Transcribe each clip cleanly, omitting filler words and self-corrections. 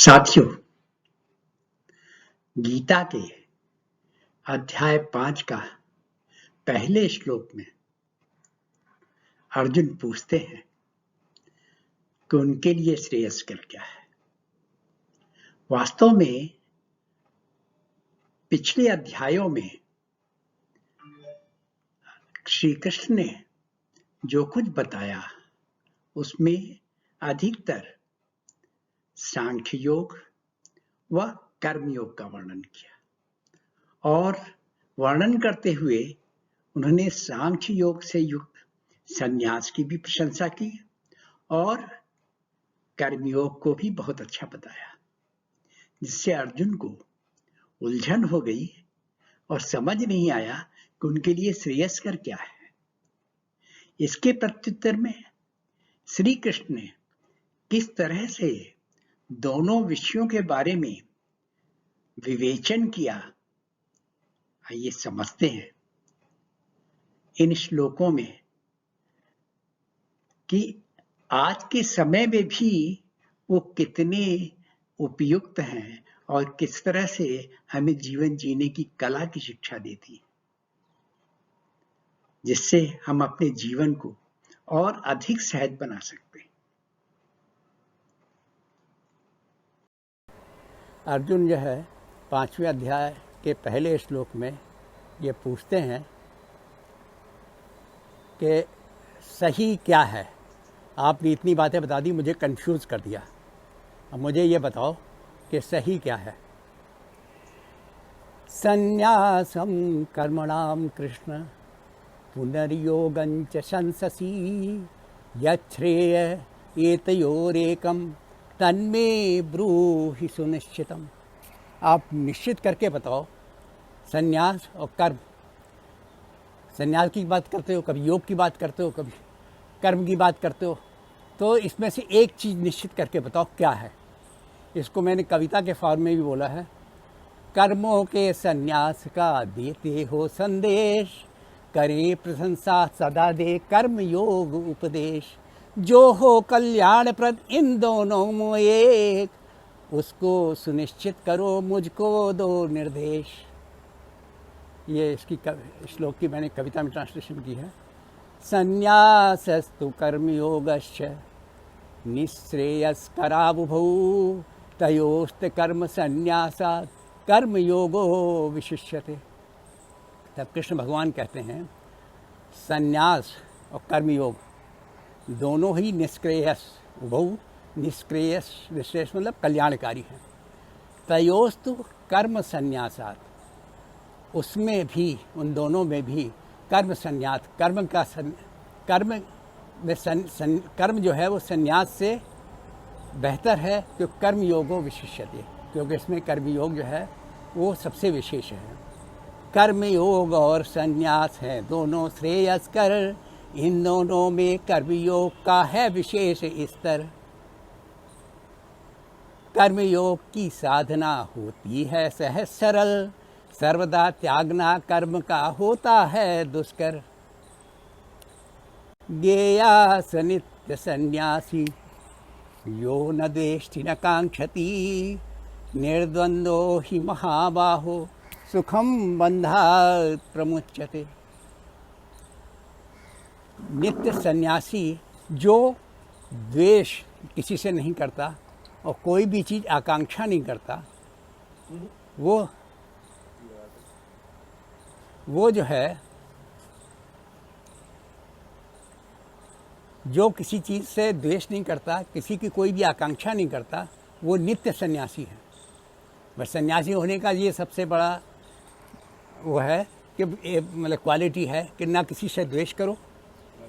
साथियों, गीता के अध्याय 5 का पहले श्लोक में अर्जुन पूछते हैं कि उनके लिए श्रेयस्कर क्या है। वास्तव में पिछले अध्यायों में श्री कृष्ण ने जो कुछ बताया उसमें अधिकतर सांख्य योग व कर्मयोग का वर्णन किया और वर्णन करते हुए उन्होंने सांख्य योग से युक्त संन्यास की भी प्रशंसा की और कर्मयोग को भी बहुत अच्छा बताया, जिससे अर्जुन को उलझन हो गई और समझ नहीं आया कि उनके लिए श्रेयस्कर क्या है। इसके प्रत्युत्तर में श्री कृष्ण ने किस तरह से दोनों विषयों के बारे में विवेचन किया, आइए समझते हैं इन श्लोकों में कि आज के समय में भी वो कितने उपयुक्त हैं और किस तरह से हमें जीवन जीने की कला की शिक्षा देती है, जिससे हम अपने जीवन को और अधिक सहज बना सकते हैं। अर्जुन जो है 5वें अध्याय के पहले श्लोक में ये पूछते हैं कि सही क्या है। आपने इतनी बातें बता दी, मुझे कंफ्यूज कर दिया। अब मुझे ये बताओ कि सही क्या है। संन्यासम कर्मणाम कृष्ण पुनर्योगंच शंससी यच्छ्रेय एतयोरेकम तन्मे ब्रूहि सुनिश्चितम। आप निश्चित करके बताओ, संन्यास और कर्म। संन्यास की बात करते हो, कभी योग की बात करते हो, कभी कर्म की बात करते हो, तो इसमें से एक चीज़ निश्चित करके बताओ क्या है। इसको मैंने कविता के फॉर्म में भी बोला है। कर्मों के संन्यास का देते हो संदेश, करे प्रशंसा सदा दे कर्म योग उपदेश। जो हो कल्याणप्रद इन दोनों में एक, उसको सुनिश्चित करो मुझको दो निर्देश। ये इसकी श्लोक की मैंने कविता में ट्रांसलेशन की है। संन्यासस्तु कर्मयोगश्च निःश्रेयस्करावुभौ तयोस्त कर्म संन्यासात् कर्मयोगो विशिष्यते। तब कृष्ण भगवान कहते हैं संन्यास और कर्मयोग दोनों ही निष्क्रेयस, उभौ निष्क्रेयस, निष्क्रेयस मतलब कल्याणकारी हैं। तयोस्तु कर्म संन्यासात्, उसमें भी, उन दोनों में भी कर्म संन्यास, कर्म जो है वो संन्यास से बेहतर है, क्योंकि कर्म योगो विशिष्यते, क्योंकि इसमें कर्मयोग जो है वो सबसे विशेष है। कर्मयोग और संन्यास है दोनों श्रेयस्कर, इन दोनों में कर्मयोग का है विशेष स्तर। कर्मयोग की साधना होती है सहज सरल, सर्वदा त्यागना कर्म का होता है दुष्कर। ज्ञेयास नित्य संन्यासी यो न द्वेष्टि न कांक्षति, निर्द्वंद्वो हि महाबाहो सुखम बंधात् प्रमुच्यते। नित्य सन्यासी जो द्वेष किसी से नहीं करता और कोई भी चीज़ आकांक्षा नहीं करता, वो जो है, जो किसी चीज़ से द्वेष नहीं करता, किसी की कोई भी आकांक्षा नहीं करता, वो नित्य सन्यासी है। बस सन्यासी होने का ये सबसे बड़ा वो है कि मतलब क्वालिटी है कि ना किसी से द्वेष करो,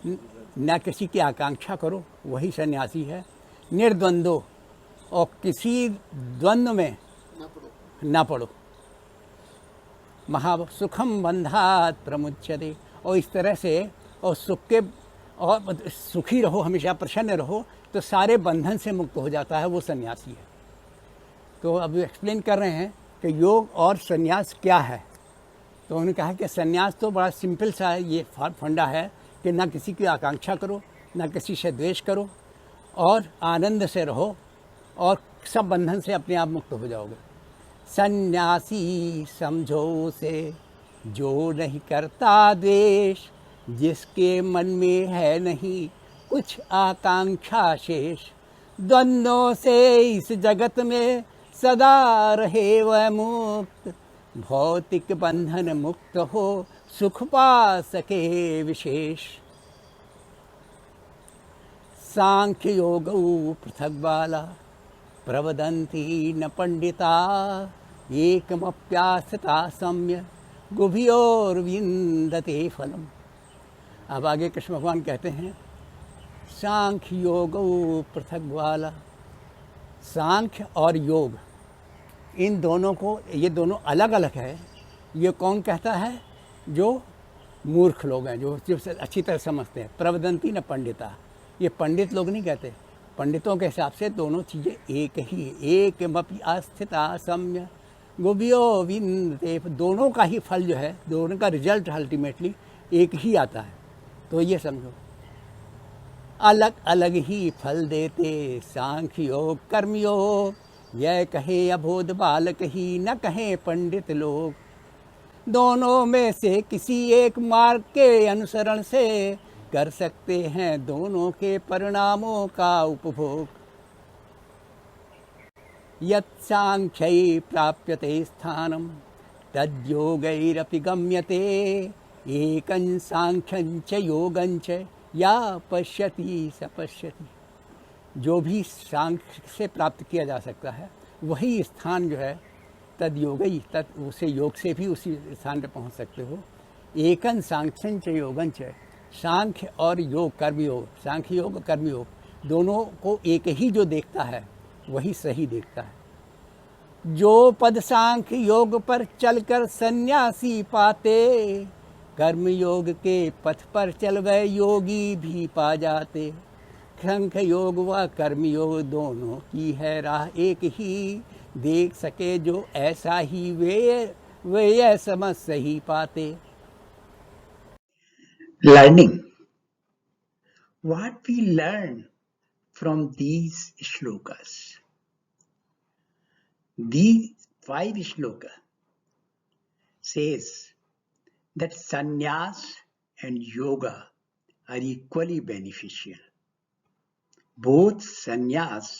ना किसी की आकांक्षा करो, वही सन्यासी है। निर्द्वंद्व, और किसी द्वंद्व में ना पड़ो। सुखम बंधात् प्रमुच्यते, और इस तरह से और सुख के और सुखी रहो, हमेशा प्रसन्न रहो, तो सारे बंधन से मुक्त हो जाता है, वो सन्यासी है। तो अब एक्सप्लेन कर रहे हैं कि योग और सन्यास क्या है। तो उन्होंने कहा कि सन्यास तो बड़ा सिंपल सा ये फंडा है कि ना किसी की आकांक्षा करो, ना किसी से द्वेष करो और आनंद से रहो और सब बंधन से अपने आप मुक्त हो जाओगे। सन्यासी समझो उसे जो नहीं करता द्वेष, जिसके मन में है नहीं कुछ आकांक्षा शेष, द्वंद्वों से इस जगत में सदा रहे वह मुक्त, भौतिक बंधन मुक्त हो सुख पा सके विशेष। सांख्य योग पृथक बाला प्रवदन्ति न पंडिता, एकमप्यास्थिता सम्य गुभियोर्विन्दते फलम। अब आगे कृष्ण भगवान कहते हैं सांख्य योग पृथक बाला। सांख्य और योग इन दोनों को, ये दोनों अलग अलग है। ये कौन कहता है? जो मूर्ख लोग हैं, जो अच्छी तरह समझते हैं। प्रवदंती न पंडिता, ये पंडित लोग नहीं कहते। पंडितों के हिसाब से दोनों चीज़ें एक ही, एक मपि अस्थिता सम्य गुभियो विन्दते, दोनों का ही फल जो है, दोनों का रिजल्ट अल्टीमेटली एक ही आता है। तो ये समझो, अलग अलग ही फल देते सांख्य योग कर्म योग, यह कहे अबोध बालक ही न कहे पंडित लोग, दोनों में से किसी एक मार्ग के अनुसरण से कर सकते हैं दोनों के परिणामों का उपभोग। यत् सांख्यै प्राप्यते स्थानम तद्योगैरपि गम्यते, एकं सांख्यं च योगं च या पश्यति स पश्यति। जो भी सांख्य से प्राप्त किया जा सकता है वही स्थान जो है तद योगई, तद उसे योग से भी उसी स्थान पर पहुंच सकते हो। एकं सांख्यं च योगं च, सांख्य और योग कर्मयोग, सांख्य योग कर्मयोग दोनों को एक ही जो देखता है वही सही देखता है। जो पद सांख्य योग पर चलकर सन्यासी पाते, कर्मयोग के पथ पर चल गए योगी भी पा जाते। सांख्य योग व कर्मयोग दोनों की है राह एक ही, देख सके जो ऐसा ही वे यह समझ सही पाते। Learning. What we learn from these shlokas. These 5 shlokas says that sannyas and yoga are equally beneficial. Both sannyas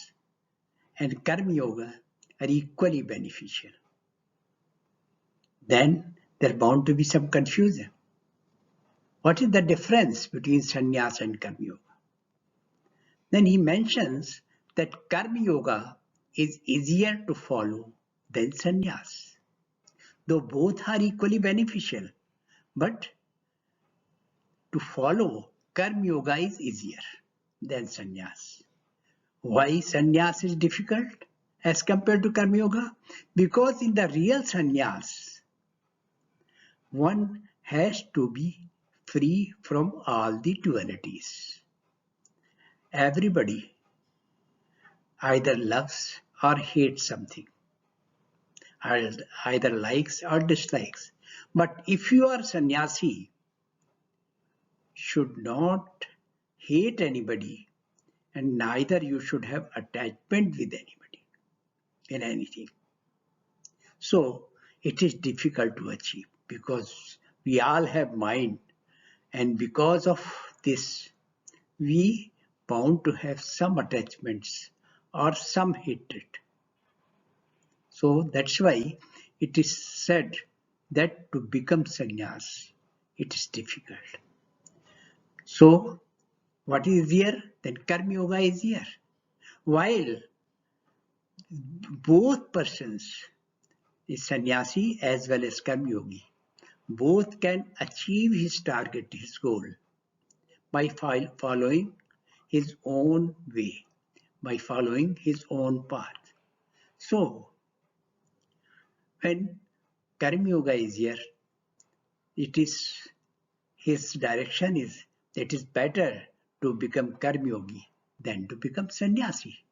and karma yoga are equally beneficial. Then there bound to be some confusion. What is the difference between sannyas and karma yoga? Then he mentions that karma yoga is easier to follow than sannyas, though both are equally beneficial, but to follow karma yoga is easier than sannyas. Why sannyas is difficult as compared to karma yoga? Because in the real sannyas, one has to be free from all the dualities. Everybody either loves or hates something, either likes or dislikes. But if you are sannyasi, should not hate anybody, and neither you should have attachment with anybody in anything. So it is difficult to achieve because we all have mind, and because of this we bound to have some attachments or some hatred. So that's why it is said that to become sannyas, it is difficult. So what is easier? Then karma yoga is easier. While both persons, the sannyasi as well as karma yogi, both can achieve his target, his goal, by following his own way, by following his own path. So when karma yoga is here, it is his direction is that it is better to become karma yogi than to become sannyasi.